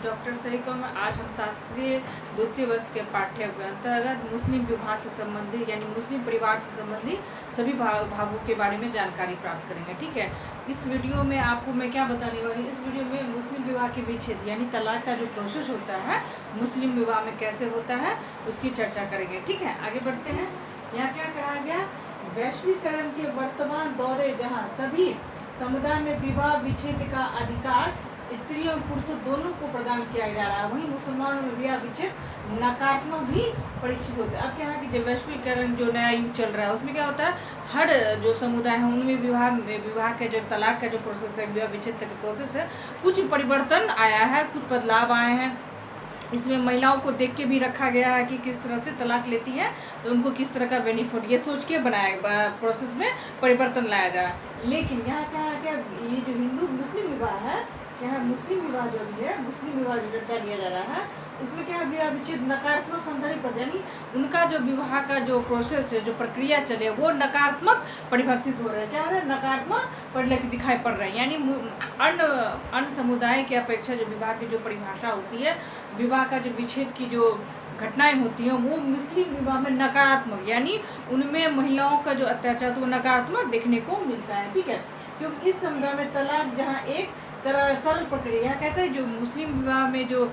Doctor सहीको में आज हम शास्त्रीय द्वितीय वर्ष के पाठ्य के अंतर्गत मुस्लिम विभाग से संबंधित यानी मुस्लिम परिवार से संबंधित सभी भागों के बारे में जानकारी प्राप्त करेंगे। ठीक है, इस वीडियो में आपको मैं क्या बताने वाली हूँ, इस वीडियो में मुस्लिम विवाह के विच्छेद यानी तलाक का जो प्रोसेस होता है मुस्लिम विवाह में कैसे होता है उसकी चर्चा करेंगे। ठीक है, आगे बढ़ते हैं। यहाँ क्या कहा गया, वैश्वीकरण के वर्तमान दौरे जहाँ सभी समुदाय में विवाह विच्छेद का अधिकार स्त्रियों और पुरुषों दोनों को प्रदान किया जा रहा है, वहीं मुसलमानों में विवाह विच्छेद नकारात्मक भी परीक्षित होते हैं। अब क्या है कि जब वैश्वीकरण जो नया युग चल रहा है उसमें क्या होता है, हर जो समुदाय है उनमें विवाह के जो तलाक का जो प्रोसेस है, विवाह विच्छेद का जो प्रोसेस है, कुछ परिवर्तन आया है, कुछ बदलाव आए हैं। इसमें महिलाओं को देख के भी रखा गया है कि किस तरह से तलाक लेती है तो उनको किस तरह का बेनिफिट, ये सोच के बनाया प्रोसेस में परिवर्तन लाया जा रहा है। लेकिन यहाँ क्या है, क्या ये जो हिंदू मुस्लिम विवाह है, क्या है मुस्लिम विवाह जो भी है, मुस्लिम विवाह जो चर्चा लिया जा रहा है उसमें क्या है, विवाह विच्छेद नकारात्मक संदर्भ पर यानी उनका जो विवाह का जो प्रोसेस है, जो प्रक्रिया चले वो नकारात्मक परिभाषित हो रहा है। क्या हो रहा है, नकारात्मक परिलक्षित दिखाई पड़ रहा है। यानी अन्य समुदाय की अपेक्षा जो विवाह की जो परिभाषा होती है, विवाह का जो विच्छेद की जो घटनाएं होती हैं वो मुस्लिम विवाह में नकारात्मक यानी उनमें महिलाओं का जो अत्याचार तो वो नकारात्मक देखने को मिलता है। ठीक है, क्योंकि इस समुदाय में तलाक जहाँ एक तरह सरल प्रक्रिया कहता है, जो मुस्लिम विवाह में जो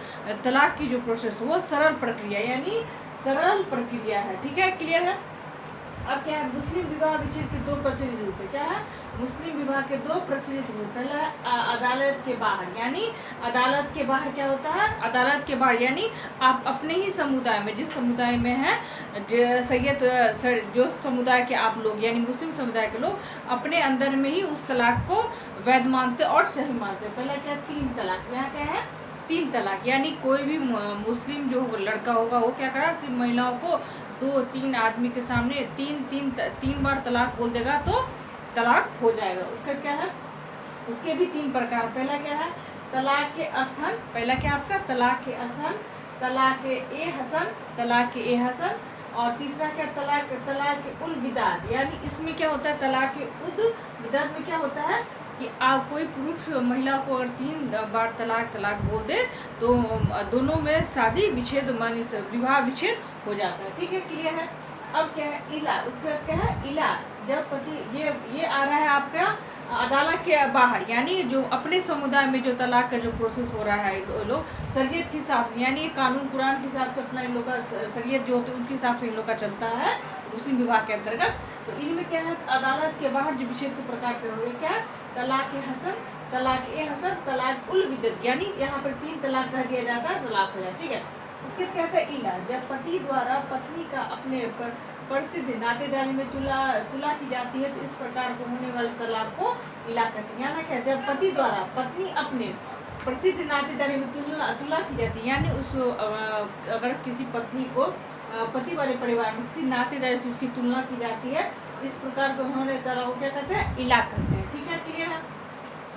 तलाक की जो प्रोसेस वो सरल प्रक्रिया यानी सरल प्रक्रिया है। ठीक है, क्लियर है। अब क्या है, मुस्लिम विवाह विच्छेद के दो प्रचलित रूप है। क्या है, मुस्लिम विवाह के दो प्रचलित रूप। पहला है अदालत के बाहर, यानी अदालत के बाहर क्या होता है, अदालत के बाहर यानी आप अपने ही समुदाय में, जिस समुदाय में है जो समुदाय के आप लोग यानी मुस्लिम समुदाय के लोग अपने अंदर में ही उस तलाक को वैध मानते और सही मानते। पहला क्या, 3 तलाक। यहाँ क्या है, 3 तलाक यानी कोई भी मुस्लिम जो लड़का होगा वो क्या करा, सिर्फ महिलाओं को 2-3 आदमी के सामने तीन बार तलाक बोल देगा तो तलाक हो जाएगा। उसका क्या है, इसके भी 3 प्रकार। पहला क्या है, तलाक के असहन। पहला क्या आपका, तलाक के असहन, तलाक ए हसन, तलाक ए हसन। और तीसरा क्या, तलाक के उल बिदात। यानी इसमें क्या होता है, तलाक के उद बिदात में क्या होता है कि आप कोई पुरुष महिला को अगर 3 बार तलाक बोल दे तो दोनों में शादी विच्छेद मानी विवाह विच्छेद हो जाता है। ठीक है, क्लियर है। अब क्या है, इला। उसके बाद क्या है, इला। जब पति ये आ रहा है आपका अदालत के बाहर, यानी जो अपने समुदाय में जो तलाक का जो प्रोसेस हो रहा है लोग शरीयत के हिसाब से यानी कानून कुरान के हिसाब से अपना इन लोग का शरीयत जो होती है उनके हिसाब से इन लोग का चलता है मुस्लिम विवाह के अंतर्गत। तो इनमें क्या है, अदालत के बाहर जो विच्छेद के प्रकार के हो गए, क्या तलाक हसन, तलाक ए हसन, तलाक उल बिदत। यानी यहाँ पर 3 तलाक कह दिया जाता है, तलाक हो जाए। ठीक है, उसके कहते हैं इला। जब पति द्वारा पत्नी का अपने प्रसिद्ध नातेदारी में तुला की जाती है तो इस प्रकार को होने वाले तलाक को इला कहते हैं। क्या, जब पति द्वारा पत्नी अपने प्रसिद्ध नातेदारी में तुला की जाती है यानी उस अगर किसी पत्नी को पति वाले परिवार में किसी नातेदारी से उसकी तुलना की जाती है, इस प्रकार को होने तलाक को क्या कहते हैं, इला कहते हैं। ठीक है, क्लियर है।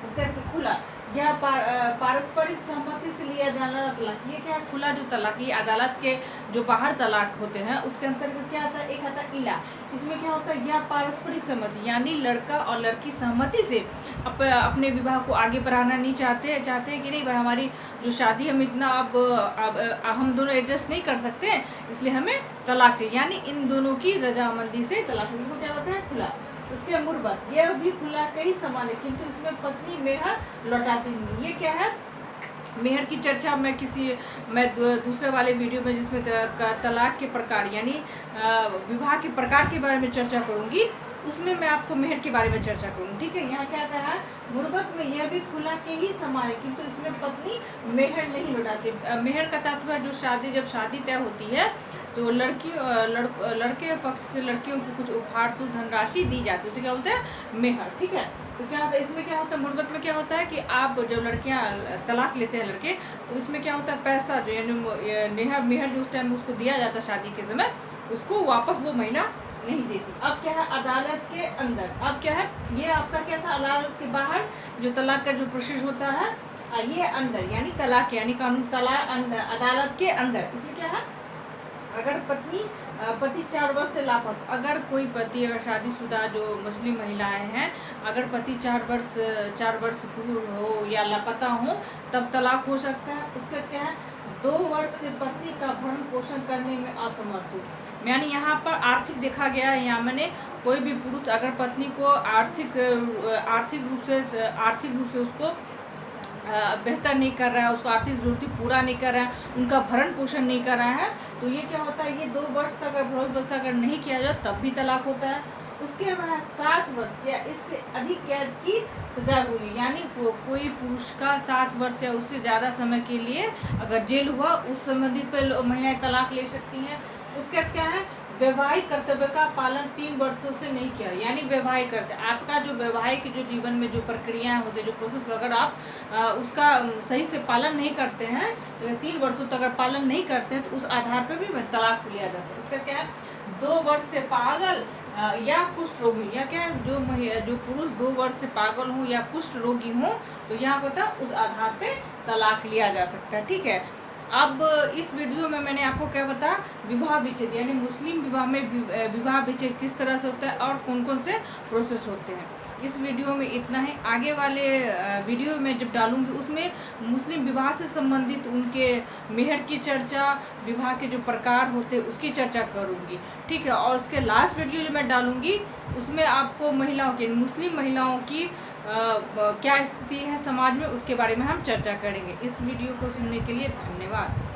उसका खुला, यह पारस्परिक सहमति से लिया जाने वाला तलाक। ये क्या है, खुला जो तलाक, ये अदालत के जो बाहर तलाक होते हैं उसके अंतर्गत क्या आता है, एक आता है इला। इसमें क्या होता है, यह पारस्परिक सहमति यानी लड़का और लड़की सहमति से अपने विवाह को आगे बढ़ाना नहीं चाहते कि नहीं भाई हमारी जो शादी हम इतना अब हम दोनों एडजस्ट नहीं कर सकते इसलिए हमें तलाक चाहिए, यानी इन दोनों की रजामंदी से तलाक। इनको क्या होता है, खुला। उसके मुर्बत, यह भी खुला कई समान है किंतु इसमें पत्नी मेहर लौटाती नहीं। ये क्या है, मेहर की चर्चा मैं दूसरे वाले वीडियो में जिसमें तलाक के प्रकार यानी विवाह के प्रकार के बारे में चर्चा करूंगी, उसमें मैं आपको मेहर के बारे में चर्चा करूँगी। ठीक है, यहाँ क्या कहा है, मुर्बत में यह भी खुला के ही समान है किंतु इसमें पत्नी मेहर नहीं लौटाती। मेहर का तात्पर्य जब शादी तय होती है तो लड़के पक्ष से लड़कियों को कुछ उपहार शुद्ध धनराशि दी जाती है, उसे क्या बोलते हैं, मेहर। ठीक है, तो क्या होता है, इसमें क्या होता है, मुर्बत में क्या होता है कि आप जब लड़कियां तलाक लेते हैं लड़के तो इसमें क्या होता है, पैसा जो यानी मेहर जो उस टाइम उसको दिया जाता है शादी के समय, उसको वापस वो महीना नहीं देती। अब क्या है, अदालत के अंदर। अब क्या है, ये आपका क्या था, अदालत के बाहर जो तलाक का जो प्रोसेस होता है, ये अंदर यानी तलाक यानी कानून तलाक अदालत के अंदर। इसमें क्या है, अगर पति 4 वर्ष से लापता, अगर कोई पति अगर शादीशुदा जो मुस्लिम महिलाएं हैं, अगर पति 4 वर्ष दूर हो या लापता हो तब तलाक हो सकता है। उसका क्या है, 2 वर्ष से पत्नी का भरण पोषण करने में असमर्थ हो, यानी यहाँ पर आर्थिक देखा गया है। यहाँ मैंने कोई भी पुरुष अगर पत्नी को आर्थिक रूप से उसको बेहतर नहीं कर रहा है, उसको आर्थिक जरूरतें पूरा नहीं कर रहा है, उनका भरण पोषण नहीं कर रहा है, तो ये क्या होता है, ये 2 वर्ष तक अगर भरण पोषण अगर नहीं किया जाए तब भी तलाक होता है। उसके बाद 7 वर्ष या इससे अधिक कैद की सजा हुई, यानी कोई पुरुष का 7 वर्ष या उससे ज़्यादा समय के लिए अगर जेल हुआ, उस संबंधित पर महिलाएं तलाक ले सकती हैं। उसका क्या है, वैवाहिक कर्तव्य का पालन 3 वर्षों से नहीं किया, यानी वैवाहिक कर्तव्य, आपका जो वैवाहिक जो जीवन में जो प्रक्रियाएं होती है, जो प्रोसेस, अगर आप उसका सही से पालन नहीं करते हैं, तो 3 वर्षों तक अगर पालन नहीं करते हैं तो उस आधार पर भी तलाक लिया जा सकता है। उसका क्या है, 2 वर्ष से पागल या कुष्ठ रोगी, या क्या है, जो पुरुष 2 वर्ष से पागल हो या कुष्ठ रोगी हो, तो यहाँ होता है उस आधार पे तलाक लिया जा सकता है। ठीक है, अब इस वीडियो में मैंने आपको क्या बताया, विवाह विच्छेद, यानी मुस्लिम विवाह में विवाह विच्छेद किस तरह से होता है और कौन कौन से प्रोसेस होते हैं। इस वीडियो में इतना है। आगे वाले वीडियो में जब डालूंगी उसमें मुस्लिम विवाह से संबंधित उनके मेहर की चर्चा, विवाह के जो प्रकार होते हैं उसकी चर्चा करूंगी। ठीक है, और उसके लास्ट वीडियो जो मैं डालूंगी उसमें आपको महिलाओं की, मुस्लिम महिलाओं की क्या स्थिति है समाज में, उसके बारे में हम चर्चा करेंगे। इस वीडियो को सुनने के लिए धन्यवाद।